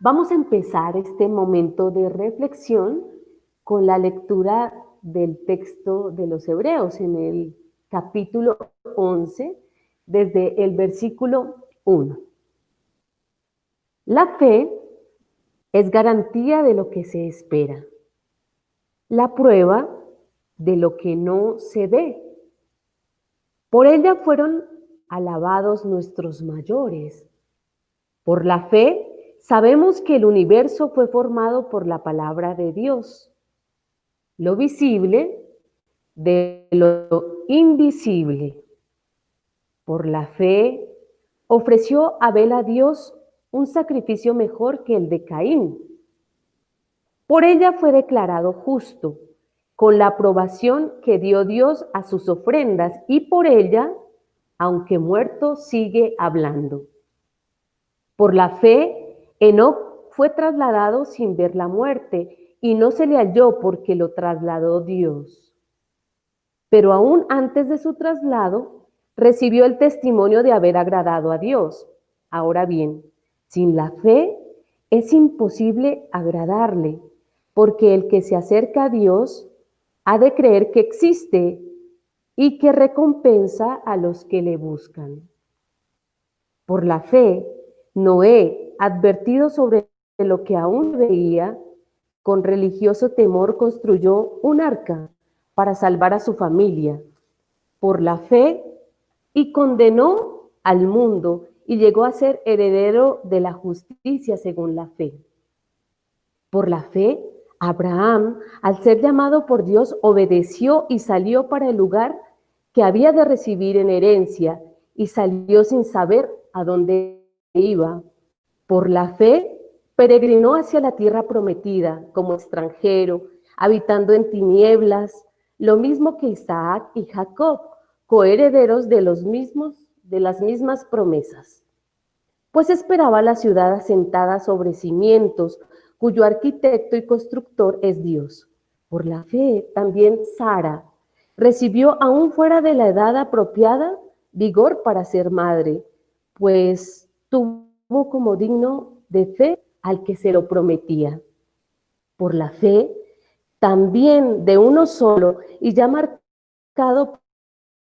Vamos a empezar este momento de reflexión con la lectura del texto de los Hebreos en el capítulo 11, desde el versículo 1. La fe es garantía de lo que se espera, la prueba de lo que no se ve. Por ella fueron alabados nuestros mayores. Por la fe sabemos que el universo fue formado por la palabra de Dios, lo visible de lo invisible. Por la fe ofreció Abel a Dios un sacrificio mejor que el de Caín. Por ella fue declarado justo, con la aprobación que dio Dios a sus ofrendas, y por ella, aunque muerto, sigue hablando. Por la fe, Enoc fue trasladado sin ver la muerte, y no se le halló porque lo trasladó Dios. Pero aún antes de su traslado, recibió el testimonio de haber agradado a Dios. Ahora bien, sin la fe es imposible agradarle, porque el que se acerca a Dios ha de creer que existe y que recompensa a los que le buscan. Por la fe, Noé, advertido sobre lo que aún veía, con religioso temor construyó un arca para salvar a su familia. Por la fe, y condenó al mundo y llegó a ser heredero de la justicia según la fe. Por la fe, Abraham, al ser llamado por Dios, obedeció y salió para el lugar que había de recibir en herencia, y salió sin saber a dónde iba. Por la fe, peregrinó hacia la tierra prometida como extranjero, habitando en tinieblas, lo mismo que Isaac y Jacob, coherederos de las mismas promesas. Pues esperaba la ciudad asentada sobre cimientos, cuyo arquitecto y constructor es Dios. Por la fe, también Sara recibió, aún fuera de la edad apropiada, vigor para ser madre, pues tuvo como digno de fe al que se lo prometía. Por la fe, también de uno solo, y ya marcado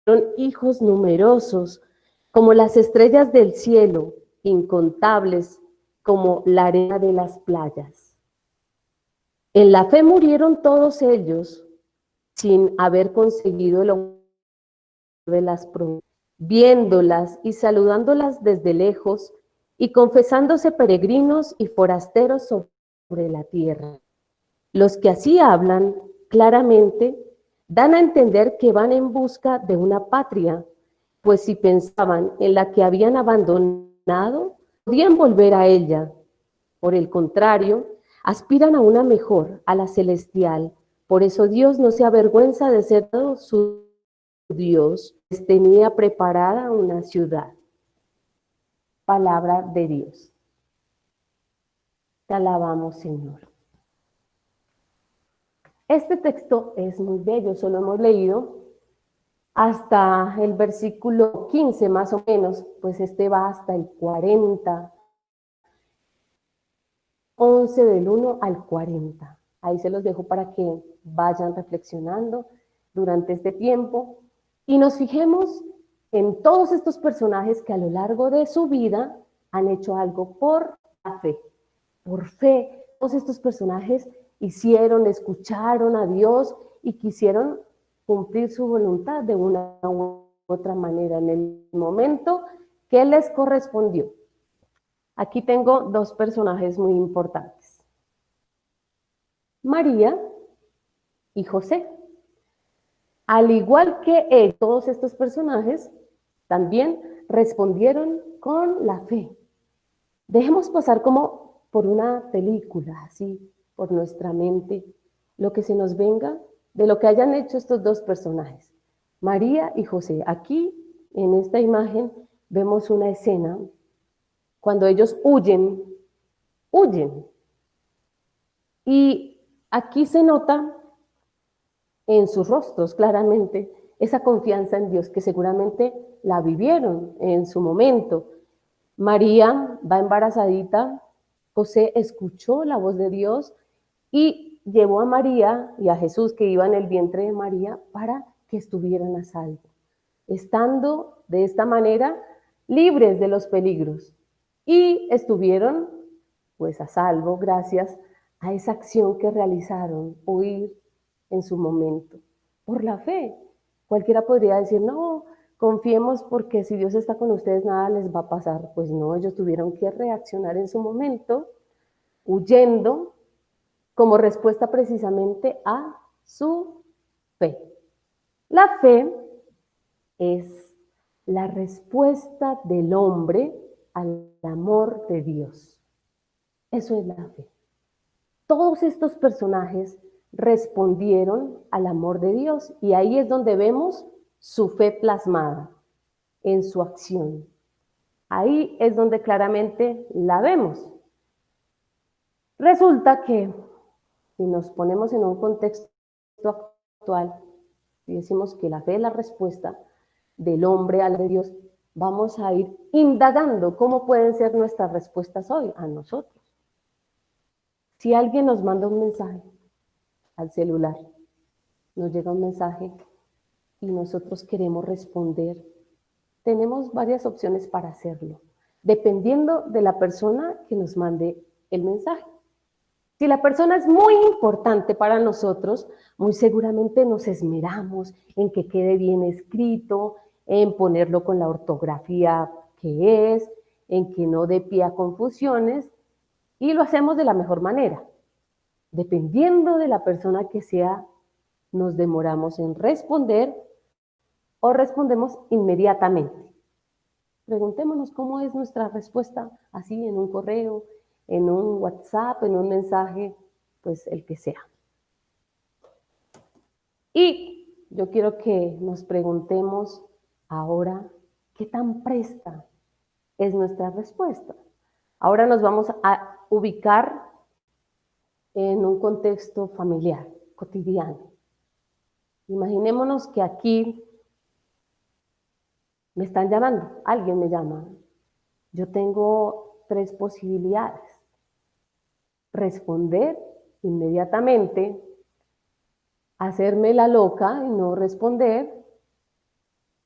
por hijos numerosos, como las estrellas del cielo, incontables como la arena de las playas. En la fe murieron todos ellos sin haber conseguido el honor de las promesas, viéndolas y saludándolas desde lejos y confesándose peregrinos y forasteros sobre la tierra. Los que así hablan claramente dan a entender que van en busca de una patria, pues si pensaban en la que habían abandonado, podían volver a ella. Por el contrario, aspiran a una mejor, a la celestial. Por eso Dios no se avergüenza de ser su Dios, pues tenía preparada una ciudad. Palabra de Dios. Te alabamos, Señor. Este texto es muy bello, solo hemos leído hasta el versículo 15 más o menos, pues este va hasta el 40, 11 del 1 al 40. Ahí se los dejo para que vayan reflexionando durante este tiempo y nos fijemos en todos estos personajes que a lo largo de su vida han hecho algo por la fe. Por fe, todos estos personajes hicieron, escucharon a Dios y quisieron cumplir su voluntad de una u otra manera en el momento que les correspondió. Aquí tengo dos personajes muy importantes: María y José. Al igual que todos estos personajes, también respondieron con la fe. Dejemos pasar como por una película, así, por nuestra mente, lo que se nos venga de lo que hayan hecho estos dos personajes, María y José. Aquí, en esta imagen, vemos una escena cuando ellos huyen. Y aquí se nota en sus rostros claramente esa confianza en Dios que seguramente la vivieron en su momento. María va embarazadita José escuchó la voz de Dios y llevó a María y a Jesús, que iba en el vientre de María, para que estuvieran a salvo, estando de esta manera libres de los peligros. Y estuvieron pues a salvo gracias a esa acción que realizaron, huir en su momento, por la fe. Cualquiera podría decir, no, confiemos porque si Dios está con ustedes nada les va a pasar. Pues no, ellos tuvieron que reaccionar en su momento, huyendo como respuesta precisamente a su fe. La fe es la respuesta del hombre al amor de Dios. Eso es la fe. Todos estos personajes respondieron al amor de Dios y ahí es donde vemos su fe plasmada en su acción. Ahí es donde claramente la vemos. Resulta que si nos ponemos en un contexto actual y decimos que la fe es la respuesta del hombre al de Dios, vamos a ir indagando cómo pueden ser nuestras respuestas hoy a nosotros. Si alguien nos manda un mensaje al celular, nos llega un mensaje y nosotros queremos responder, tenemos varias opciones para hacerlo, dependiendo de la persona que nos mande el mensaje. Si la persona es muy importante para nosotros, muy seguramente nos esmeramos en que quede bien escrito, en ponerlo con la ortografía que es, en que no dé pie a confusiones, y lo hacemos de la mejor manera. Dependiendo de la persona que sea, nos demoramos en responder o respondemos inmediatamente. Preguntémonos cómo es nuestra respuesta, así en un correo, en un WhatsApp, en un mensaje, pues el que sea. Y yo quiero que nos preguntemos ahora, ¿qué tan presta es nuestra respuesta? Ahora nos vamos a ubicar en un contexto familiar, cotidiano. Imaginémonos que aquí me están llamando, alguien me llama. Yo tengo 3 posibilidades. Responder inmediatamente, hacerme la loca y no responder,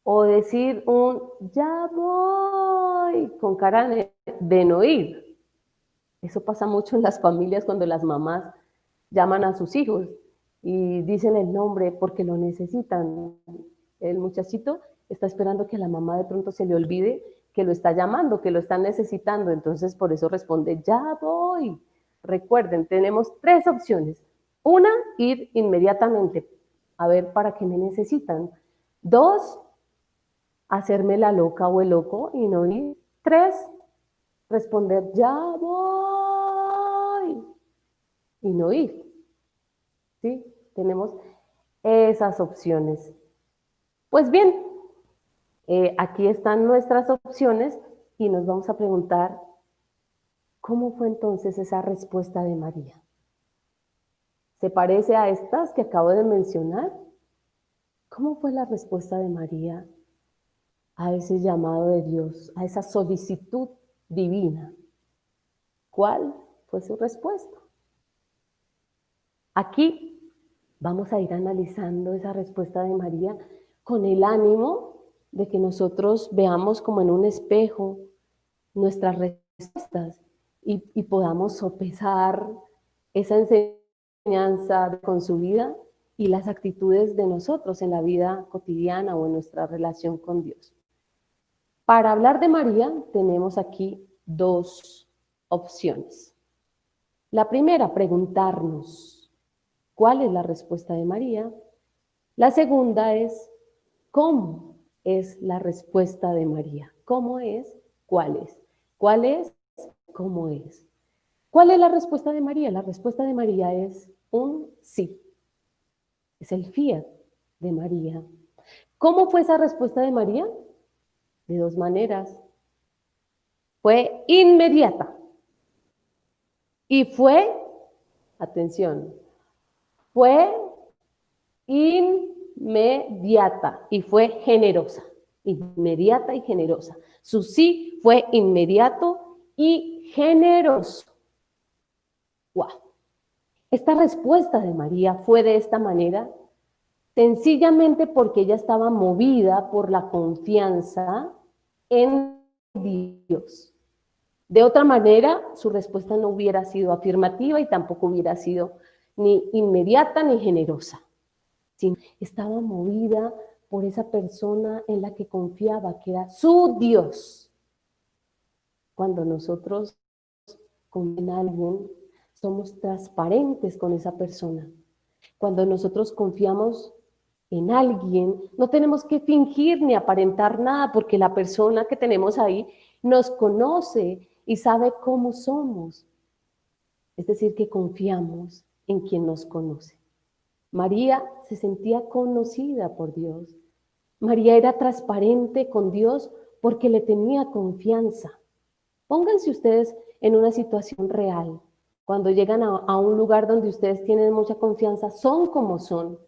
o decir un ya voy con cara de no ir. Eso pasa mucho en las familias cuando las mamás llaman a sus hijos y dicen el nombre porque lo necesitan. El muchachito está esperando que a la mamá de pronto se le olvide que lo está llamando, que lo está necesitando, entonces por eso responde, ya voy. Recuerden, tenemos 3 opciones. Una, ir inmediatamente a ver para qué me necesitan. 2, hacerme la loca o el loco y no ir. 3, responder, ya voy y no ir. ¿Sí? Tenemos esas opciones. Pues bien, aquí están nuestras opciones y nos vamos a preguntar, ¿cómo fue entonces esa respuesta de María? ¿Se parece a estas que acabo de mencionar? ¿Cómo fue la respuesta de María a ese llamado de Dios, a esa solicitud divina? ¿Cuál fue su respuesta? Aquí vamos a ir analizando esa respuesta de María con el ánimo de que nosotros veamos como en un espejo nuestras respuestas y podamos sopesar esa enseñanza con su vida y las actitudes de nosotros en la vida cotidiana o en nuestra relación con Dios. Para hablar de María tenemos aquí 2 opciones. La primera, preguntarnos, ¿cuál es la respuesta de María? La segunda es, ¿cómo es la respuesta de María? ¿Cómo es? ¿Cuál es? ¿Cuál es? ¿Cómo es? ¿Cuál es la respuesta de María? La respuesta de María es un sí. Es el fiat de María. ¿Cómo fue esa respuesta de María? De 2 maneras. Fue inmediata. Y fue, atención, fue inmediata y fue generosa. Inmediata y generosa. Su sí fue inmediato y generoso. ¡Wow! Esta respuesta de María fue de esta manera, sencillamente porque ella estaba movida por la confianza en Dios. De otra manera, su respuesta no hubiera sido afirmativa y tampoco hubiera sido ni inmediata ni generosa. Sino estaba movida por esa persona en la que confiaba, que era su Dios. Cuando nosotros confiamos en alguien, somos transparentes con esa persona. Cuando nosotros confiamos en alguien, no tenemos que fingir ni aparentar nada, porque la persona que tenemos ahí nos conoce y sabe cómo somos. Es decir, que confiamos en quien nos conoce. María se sentía conocida por Dios. María era transparente con Dios porque le tenía confianza. Pónganse ustedes en una situación real. Cuando llegan a un lugar donde ustedes tienen mucha confianza, son como son.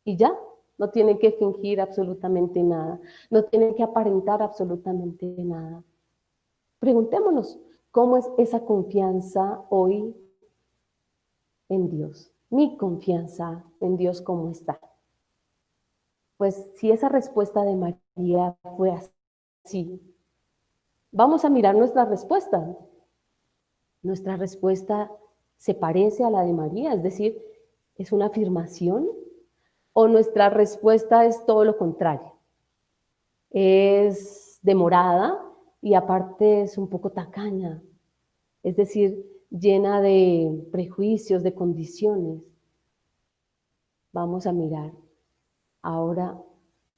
Y ya, no tienen que fingir absolutamente nada. No tienen que aparentar absolutamente nada. Preguntémonos, ¿cómo es esa confianza hoy en Dios? Mi confianza en Dios, ¿cómo está? Pues si esa respuesta de María fue así, vamos a mirar nuestra respuesta. Nuestra respuesta se parece a la de María, es decir, ¿es una afirmación? ¿O nuestra respuesta es todo lo contrario? Es demorada y aparte es un poco tacaña, es decir, llena de prejuicios, de condiciones. Vamos a mirar. Ahora,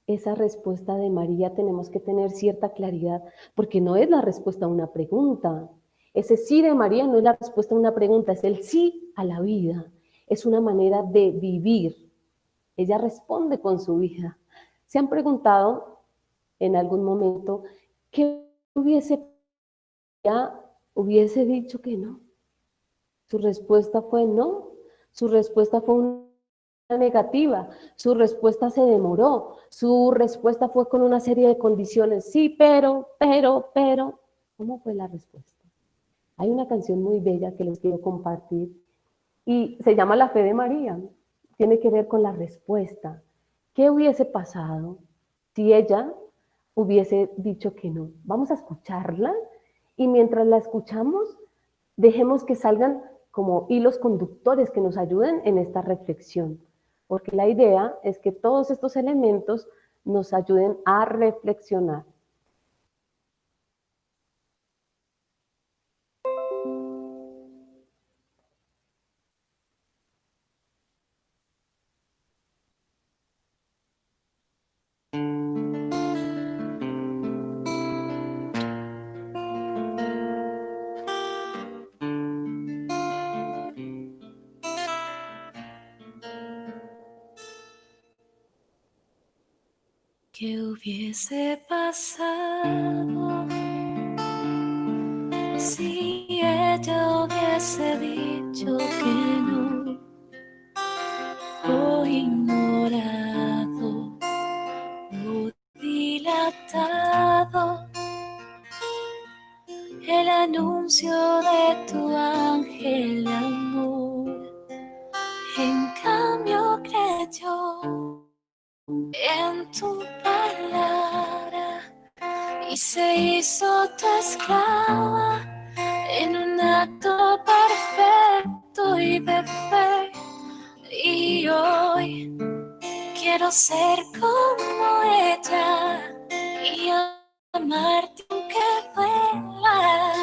esa respuesta de María tenemos que tener cierta claridad, porque no es la respuesta a una pregunta. Ese sí de María no es la respuesta a una pregunta, es el sí a la vida. Es una manera de vivir. Ella responde con su vida. ¿Se han preguntado en algún momento qué hubiese dicho que no? Su respuesta fue no. Su respuesta fue una negativa, su respuesta se demoró, su respuesta fue con una serie de condiciones, sí, pero, ¿cómo fue la respuesta? Hay una canción muy bella que les quiero compartir y se llama La fe de María, tiene que ver con la respuesta. ¿Qué hubiese pasado si ella hubiese dicho que no? Vamos a escucharla y mientras la escuchamos, dejemos que salgan como hilos conductores que nos ayuden en esta reflexión, porque la idea es que todos estos elementos nos ayuden a reflexionar. ¿Qué hubiese pasado si ella hubiese dicho que no, o ignorado, o dilatado el anuncio de tu ángel amor? En cambio creyó en tu palabra y se hizo tu esclava en un acto perfecto y de fe. Y hoy quiero ser como ella y amarte aunque duela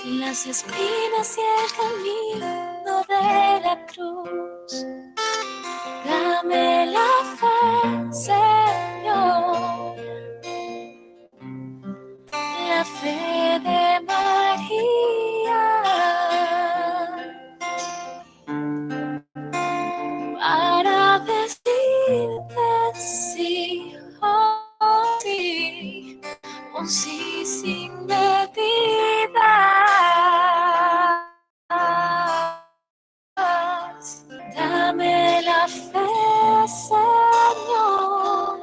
las espinas y el camino de la cruz. Dame la fe, Señor, la fe de María, para decirte sí, oh sí, un sí sin medida. Dame la fe, Señor,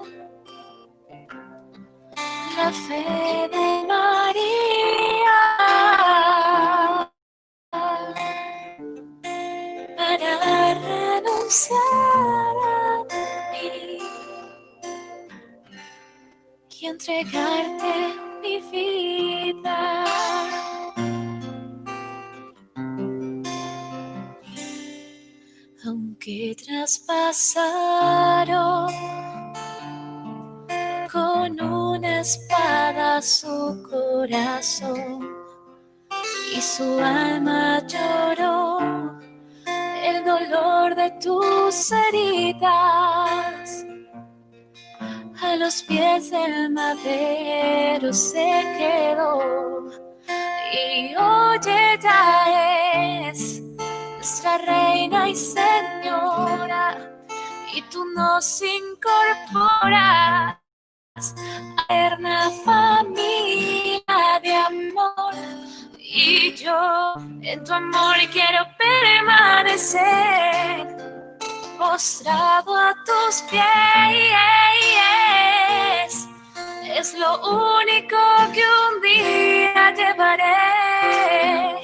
la fe de María, entregarte mi vida. Aunque traspasaron con una espada su corazón y su alma lloró el dolor de tus heridas. A los pies del madero se quedó y hoy ella es nuestra reina y señora, y tú nos incorporas a eterna familia de amor. Y yo en tu amor quiero permanecer, postrado a tus pies. Es lo único que un día llevaré.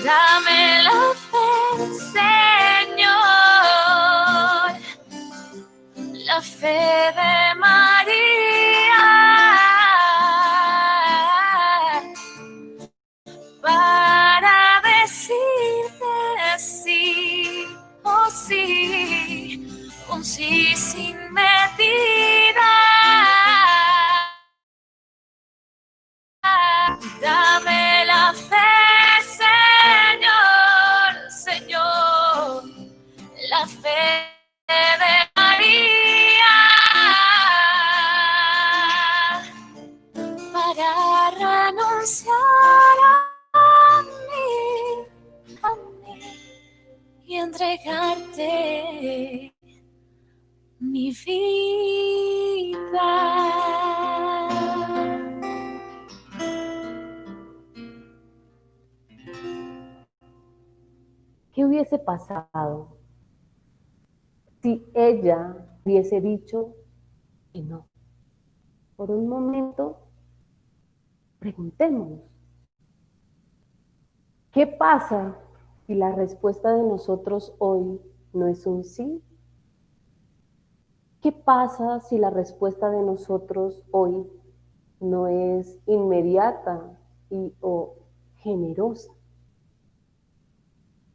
Dame la fe, Señor, la fe de María, para decirte sí, oh sí, un sí sin medida. Dame la fe, Señor, Señor, la fe de María, para renunciar a mí y entregarte mi vida. ¿Qué hubiese pasado si ella hubiese dicho que no? Por un momento, preguntémonos, ¿qué pasa si la respuesta de nosotros hoy no es un sí? ¿Qué pasa si la respuesta de nosotros hoy no es inmediata o generosa?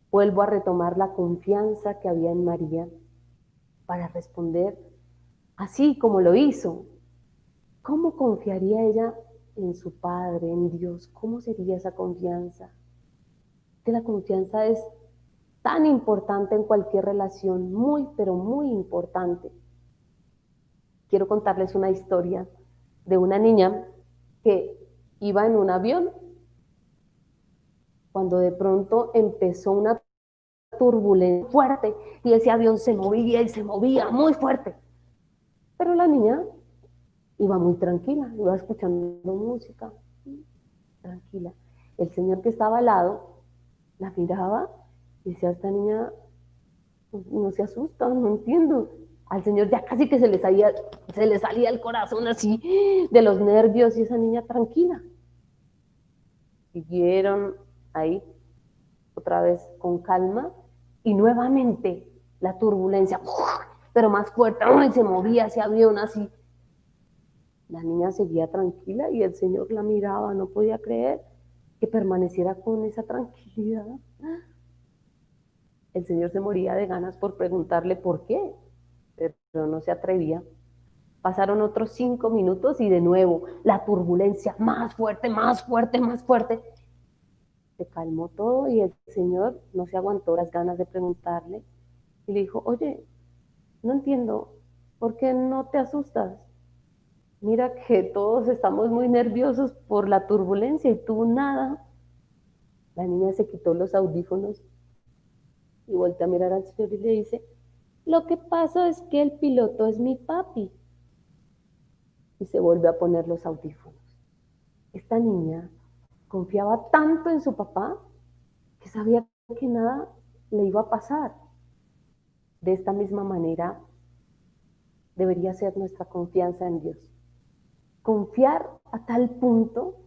Vuelvo a retomar la confianza que había en María para responder así como lo hizo. ¿Cómo confiaría ella en su Padre, en Dios? ¿Cómo sería esa confianza? Que la confianza es tan importante en cualquier relación, muy, pero muy importante. Quiero contarles una historia de una niña que iba en un avión cuando de pronto empezó una turbulencia fuerte y ese avión se movía y se movía muy fuerte. Pero la niña iba muy tranquila, iba escuchando música, tranquila. El señor que estaba al lado la miraba y decía, esta niña no se asusta, no entiendo. Al señor ya casi que se le salía el corazón así de los nervios y esa niña tranquila. Siguieron ahí otra vez con calma y nuevamente la turbulencia, pero más fuerte, ¡ay! Se movía ese avión así. La niña seguía tranquila y el señor la miraba, no podía creer que permaneciera con esa tranquilidad. El señor se moría de ganas por preguntarle por qué, pero no se atrevía. Pasaron otros 5 minutos y de nuevo la turbulencia más fuerte, más fuerte, más fuerte. Se calmó todo y el señor no se aguantó las ganas de preguntarle y le dijo, oye, no entiendo, ¿por qué no te asustas? Mira que todos estamos muy nerviosos por la turbulencia y tú nada. La niña se quitó los audífonos y voltea a mirar al señor y le dice, lo que pasa es que el piloto es mi papi. Y se vuelve a poner los audífonos. Esta niña confiaba tanto en su papá que sabía que nada le iba a pasar. De esta misma manera debería ser nuestra confianza en Dios. Confiar a tal punto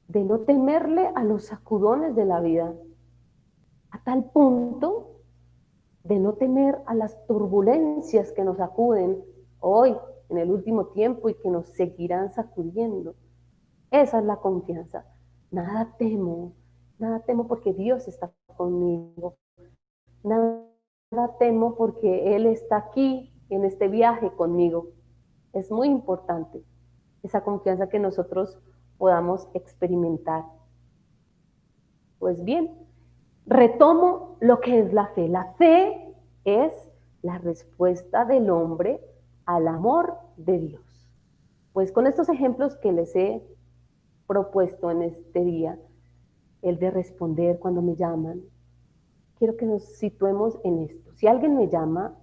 de no temerle a los sacudones de la vida, a tal punto de no temer a las turbulencias que nos acuden hoy en el último tiempo y que nos seguirán sacudiendo. Esa es la confianza. Nada temo porque Dios está conmigo. Nada temo porque Él está aquí en este viaje conmigo. Es muy importante esa confianza que nosotros podamos experimentar. Pues bien, retomo lo que es la fe. La fe es la respuesta del hombre al amor de Dios. Pues con estos ejemplos que les he propuesto en este día, el de responder cuando me llaman, quiero que nos situemos en esto. Si alguien me llama,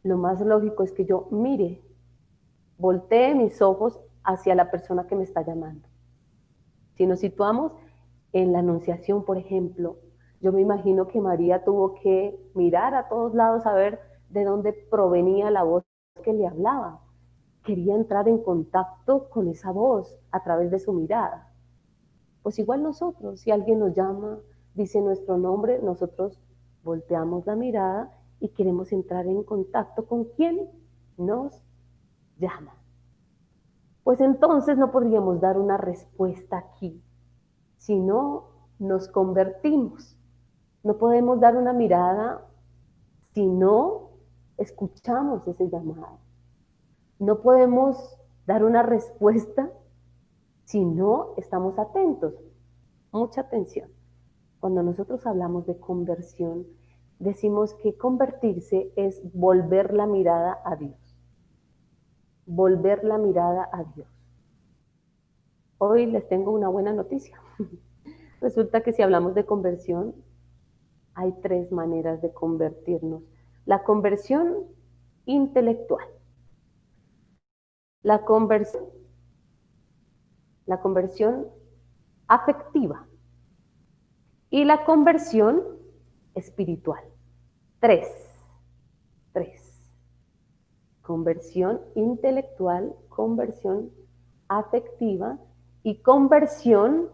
lo más lógico es que yo mire, voltee mis ojos hacia la persona que me está llamando. Si nos situamos en la Anunciación, por ejemplo, yo me imagino que María tuvo que mirar a todos lados a ver de dónde provenía la voz que le hablaba. Quería entrar en contacto con esa voz a través de su mirada. Pues igual nosotros, si alguien nos llama, dice nuestro nombre, nosotros volteamos la mirada y queremos entrar en contacto con quien nos llama. Pues entonces no podríamos dar una respuesta aquí, si no nos convertimos. No podemos dar una mirada si no escuchamos ese llamado. No podemos dar una respuesta si no estamos atentos. Mucha atención. Cuando nosotros hablamos de conversión, decimos que convertirse es volver la mirada a Dios. Volver la mirada a Dios. Hoy les tengo una buena noticia. Resulta que si hablamos de conversión, hay 3 maneras de convertirnos. La conversión intelectual, la conversión afectiva y la conversión espiritual. 3. Conversión intelectual, conversión afectiva y conversión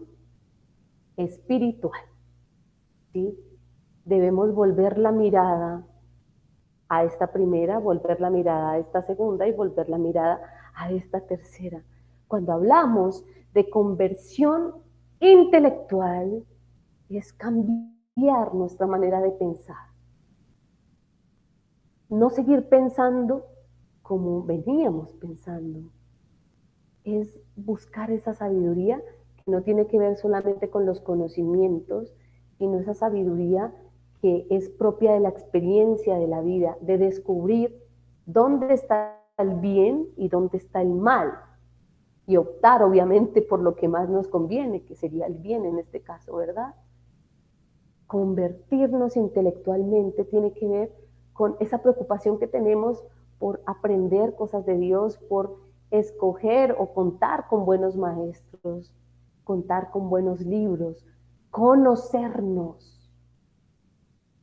espiritual. ¿Sí? Debemos volver la mirada a esta primera, volver la mirada a esta segunda y volver la mirada a esta tercera. Cuando hablamos de conversión intelectual, es cambiar nuestra manera de pensar. No seguir pensando como veníamos pensando. Es buscar esa sabiduría que no tiene que ver solamente con los conocimientos, sino esa sabiduría que es propia de la experiencia de la vida, de descubrir dónde está el bien y dónde está el mal, y optar obviamente por lo que más nos conviene, que sería el bien en este caso, ¿verdad? Convertirnos intelectualmente tiene que ver con esa preocupación que tenemos por aprender cosas de Dios, por escoger o contar con buenos maestros, contar con buenos libros, conocernos.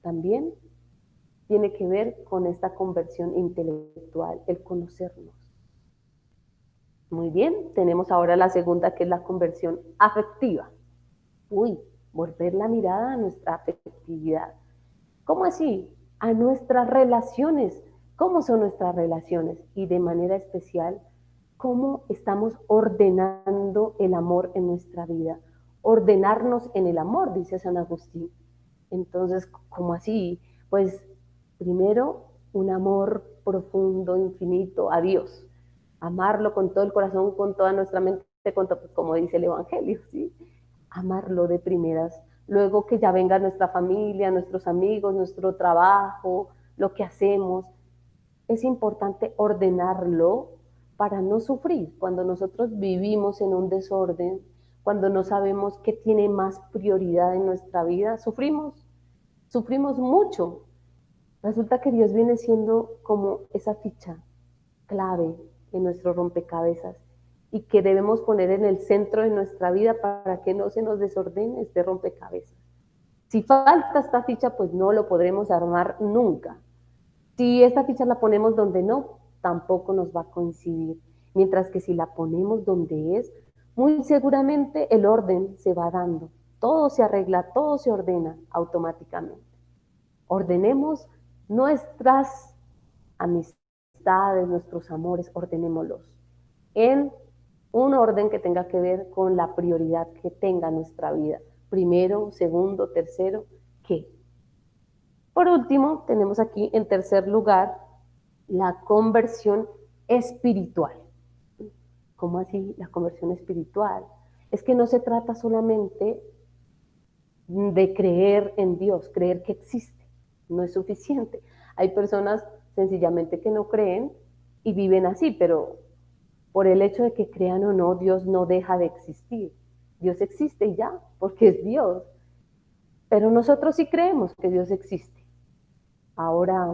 También tiene que ver con esta conversión intelectual, el conocernos. Muy bien, tenemos ahora la segunda, que es la conversión afectiva. Volver la mirada a nuestra afectividad. ¿Cómo así? A nuestras relaciones. ¿Cómo son nuestras relaciones? Y de manera especial, ¿cómo estamos ordenando el amor en nuestra vida? Ordenarnos en el amor, dice San Agustín. Entonces, ¿cómo así? Pues primero, un amor profundo, infinito a Dios. Amarlo con todo el corazón, con toda nuestra mente, como dice el Evangelio, ¿sí? Amarlo de primeras. Luego que ya venga nuestra familia, nuestros amigos, nuestro trabajo, lo que hacemos. Es importante ordenarlo para no sufrir. Cuando nosotros vivimos en un desorden, cuando no sabemos qué tiene más prioridad en nuestra vida, sufrimos mucho. Resulta que Dios viene siendo como esa ficha clave en nuestro rompecabezas y que debemos poner en el centro de nuestra vida para que no se nos desordene este rompecabezas. Si falta esta ficha, pues no lo podremos armar nunca. Si esta ficha la ponemos donde no, tampoco nos va a coincidir. Mientras que si la ponemos donde es, muy seguramente el orden se va dando. Todo se arregla, todo se ordena automáticamente. Ordenemos nuestras amistades, amistades, nuestros amores, ordenémoslos en un orden que tenga que ver con la prioridad que tenga nuestra vida. Primero, segundo, tercero, ¿qué? Por último, tenemos aquí en tercer lugar la conversión espiritual. ¿Cómo así la conversión espiritual? Es que no se trata solamente de creer en Dios, creer que existe, no es suficiente. Hay personas sencillamente que no creen y viven así, pero por el hecho de que crean o no, Dios no deja de existir. Dios existe y ya, porque es Dios. Pero nosotros sí creemos que Dios existe. Ahora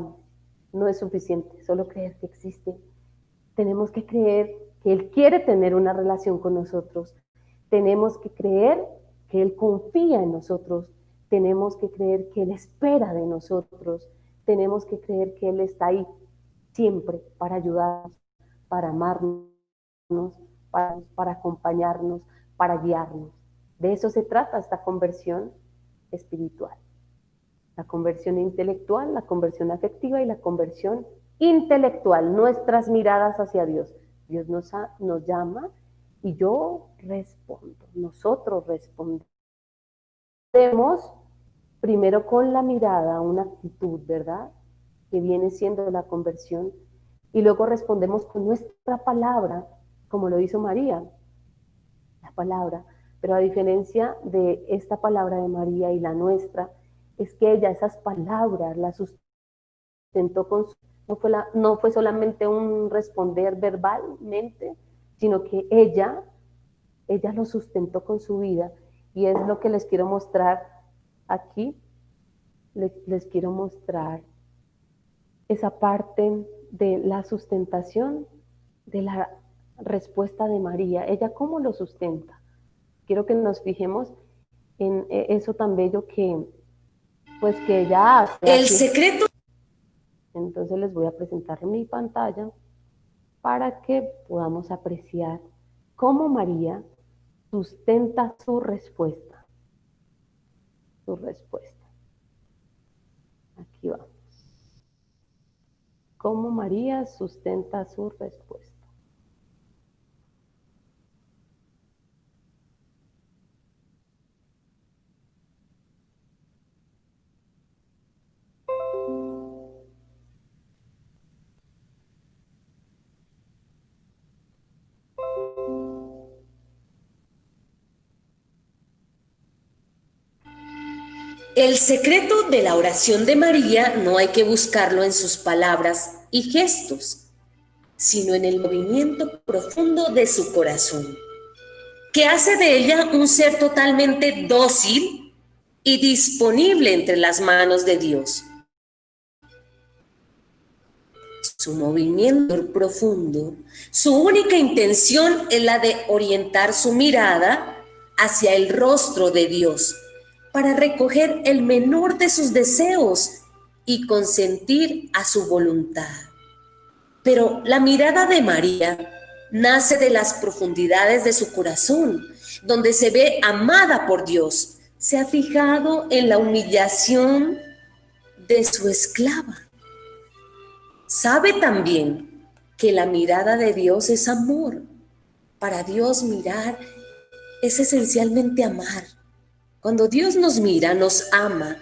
no es suficiente solo creer que existe. Tenemos que creer que Él quiere tener una relación con nosotros. Tenemos que creer que Él confía en nosotros. Tenemos que creer que Él espera de nosotros. Tenemos que creer que Él está ahí siempre para ayudarnos, para amarnos, para acompañarnos, para guiarnos. De eso se trata esta conversión espiritual. La conversión intelectual, la conversión afectiva y la conversión intelectual, nuestras miradas hacia Dios. Dios nos llama y yo respondo, nosotros respondemos primero con la mirada, una actitud, ¿verdad? Que viene siendo la conversión, y luego respondemos con nuestra palabra, como lo hizo María, la palabra. Pero a diferencia de esta palabra de María y la nuestra, es que ella esas palabras las sustentó con su, no fue solamente un responder verbalmente, sino que ella lo sustentó con su vida, y es lo que les quiero mostrar aquí. Les quiero mostrar esa parte de la sustentación, de la respuesta de María. Ella cómo lo sustenta. Quiero que nos fijemos en eso tan bello que, pues, que ella hace. El secreto. Entonces les voy a presentar mi pantalla para que podamos apreciar cómo María sustenta su respuesta. Su respuesta. Aquí vamos. Cómo María sustenta su respuesta. El secreto de la oración de María no hay que buscarlo en sus palabras y gestos, sino en el movimiento profundo de su corazón, que hace de ella un ser totalmente dócil y disponible entre las manos de Dios. Su movimiento profundo, su única intención es la de orientar su mirada hacia el rostro de Dios, para recoger el menor de sus deseos y consentir a su voluntad. Pero la mirada de María nace de las profundidades de su corazón, donde se ve amada por Dios. Se ha fijado en la humillación de su esclava. Sabe también que la mirada de Dios es amor. Para Dios mirar es esencialmente amar. Cuando Dios nos mira, nos ama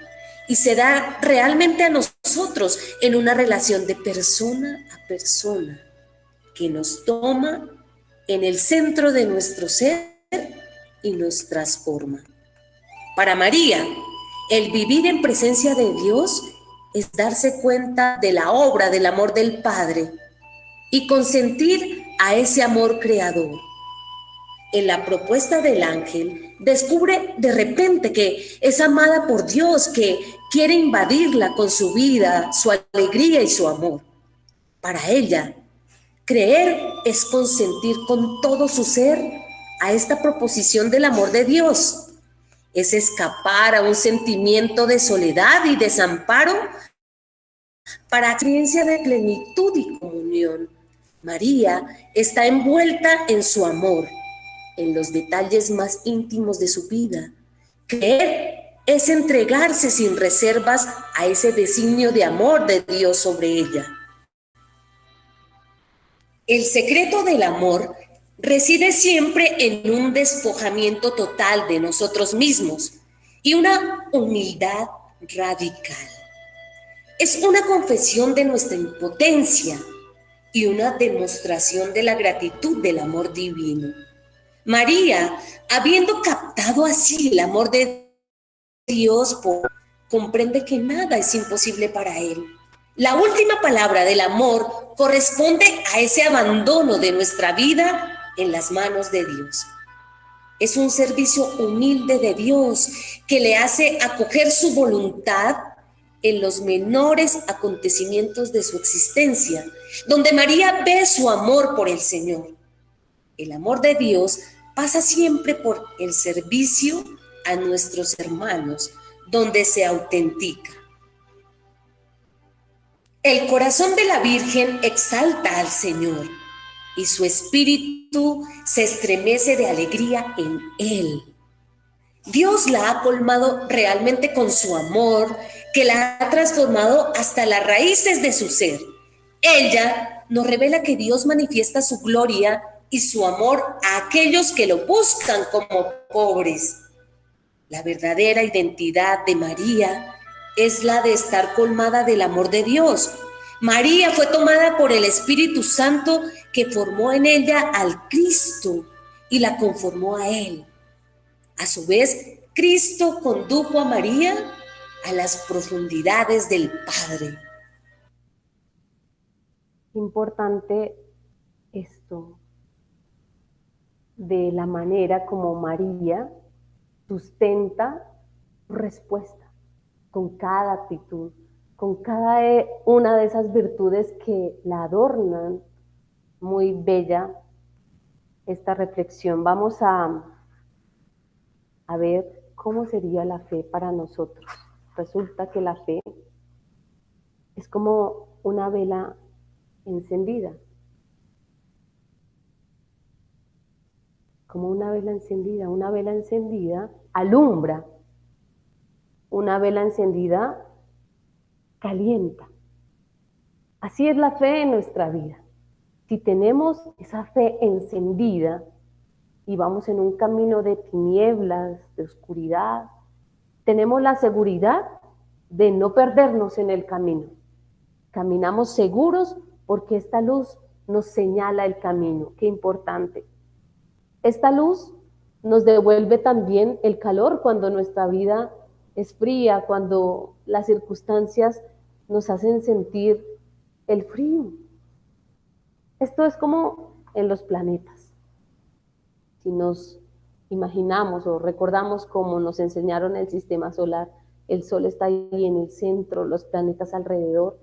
y se da realmente a nosotros en una relación de persona a persona que nos toma en el centro de nuestro ser y nos transforma. Para María, el vivir en presencia de Dios es darse cuenta de la obra del amor del Padre y consentir a ese amor creador. En la propuesta del ángel, descubre de repente que es amada por Dios, que quiere invadirla con su vida, su alegría y su amor. Para ella, creer es consentir con todo su ser a esta proposición del amor de Dios. Es escapar a un sentimiento de soledad y desamparo para experiencia de plenitud y comunión. María está envuelta en su amor, en los detalles más íntimos de su vida. Creer es entregarse sin reservas a ese designio de amor de Dios sobre ella. El secreto del amor reside siempre en un despojamiento total de nosotros mismos y una humildad radical. Es una confesión de nuestra impotencia y una demostración de la gratitud del amor divino. María, habiendo captado así el amor de Dios, comprende que nada es imposible para él. La última palabra del amor corresponde a ese abandono de nuestra vida en las manos de Dios. Es un servicio humilde de Dios que le hace acoger su voluntad en los menores acontecimientos de su existencia, donde María ve su amor por el Señor. El amor de Dios pasa siempre por el servicio a nuestros hermanos, donde se autentica. El corazón de la Virgen exalta al Señor y su espíritu se estremece de alegría en él. Dios la ha colmado realmente con su amor, que la ha transformado hasta las raíces de su ser. Ella nos revela que Dios manifiesta su gloria y su amor a aquellos que lo buscan como pobres. La verdadera identidad de María es la de estar colmada del amor de Dios. María fue tomada por el Espíritu Santo que formó en ella al Cristo y la conformó a Él. A su vez, Cristo condujo a María a las profundidades del Padre. Importante esto de la manera como María sustenta su respuesta con cada actitud, con cada una de esas virtudes que la adornan. Muy bella esta reflexión. Vamos a ver cómo sería la fe para nosotros. Resulta que la fe es como una vela encendida. Como una vela encendida alumbra, una vela encendida calienta. Así es la fe en nuestra vida. Si tenemos esa fe encendida y vamos en un camino de tinieblas, de oscuridad, tenemos la seguridad de no perdernos en el camino. Caminamos seguros porque esta luz nos señala el camino. Qué importante. Esta luz nos devuelve también el calor cuando nuestra vida es fría, cuando las circunstancias nos hacen sentir el frío. Esto es como en los planetas. Si nos imaginamos o recordamos cómo nos enseñaron el sistema solar, el Sol está ahí en el centro, los planetas alrededor.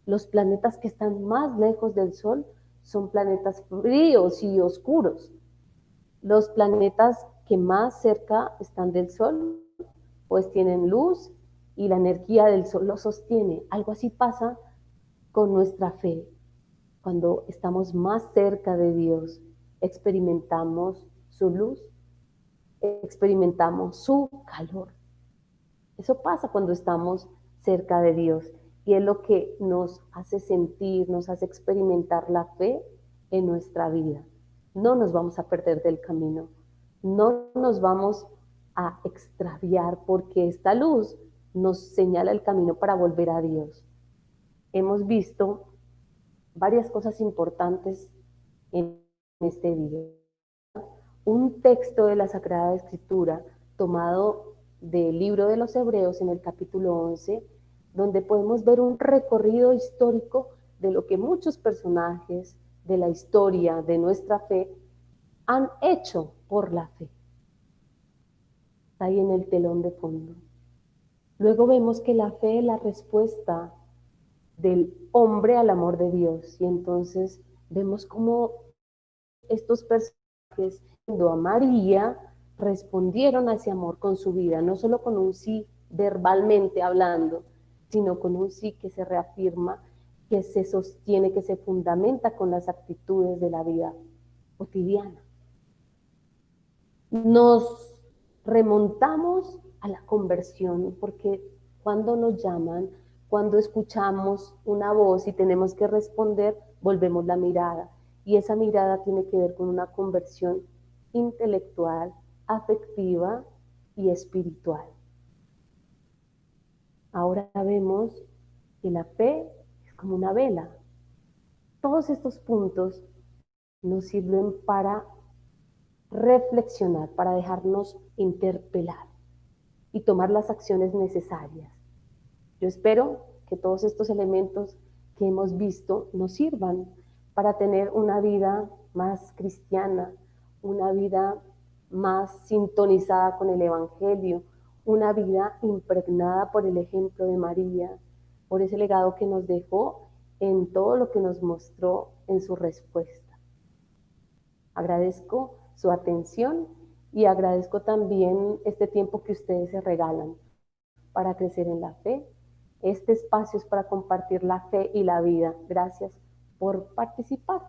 Los planetas que están más lejos del Sol son planetas fríos y oscuros. Los planetas que más cerca están del Sol, pues tienen luz y la energía del Sol los sostiene. Algo así pasa con nuestra fe. Cuando estamos más cerca de Dios, experimentamos su luz, experimentamos su calor. Eso pasa cuando estamos cerca de Dios y es lo que nos hace sentir, nos hace experimentar la fe en nuestra vida. No nos vamos a perder del camino, no nos vamos a extraviar porque esta luz nos señala el camino para volver a Dios. Hemos visto varias cosas importantes en este video. Un texto de la Sagrada Escritura tomado del libro de los Hebreos en el capítulo 11, donde podemos ver un recorrido histórico de lo que muchos personajes de la historia de nuestra fe han hecho por la fe. Está ahí en el telón de fondo. Luego vemos que la fe es la respuesta del hombre al amor de Dios y entonces vemos cómo estos personajes, a María, respondieron a ese amor con su vida, no solo con un sí verbalmente hablando, sino con un sí que se reafirma, que se sostiene, que se fundamenta con las actitudes de la vida cotidiana. Nos remontamos a la conversión, porque cuando nos llaman, cuando escuchamos una voz y tenemos que responder, volvemos la mirada. Y esa mirada tiene que ver con una conversión intelectual, afectiva y espiritual. Ahora vemos que la fe es como una vela. Todos estos puntos nos sirven para reflexionar, para dejarnos interpelar y tomar las acciones necesarias. Yo espero que todos estos elementos que hemos visto nos sirvan para tener una vida más cristiana, una vida más sintonizada con el Evangelio, una vida impregnada por el ejemplo de María, por ese legado que nos dejó en todo lo que nos mostró en su respuesta. Agradezco su atención y agradezco también este tiempo que ustedes se regalan para crecer en la fe. Este espacio es para compartir la fe y la vida. Gracias por participar.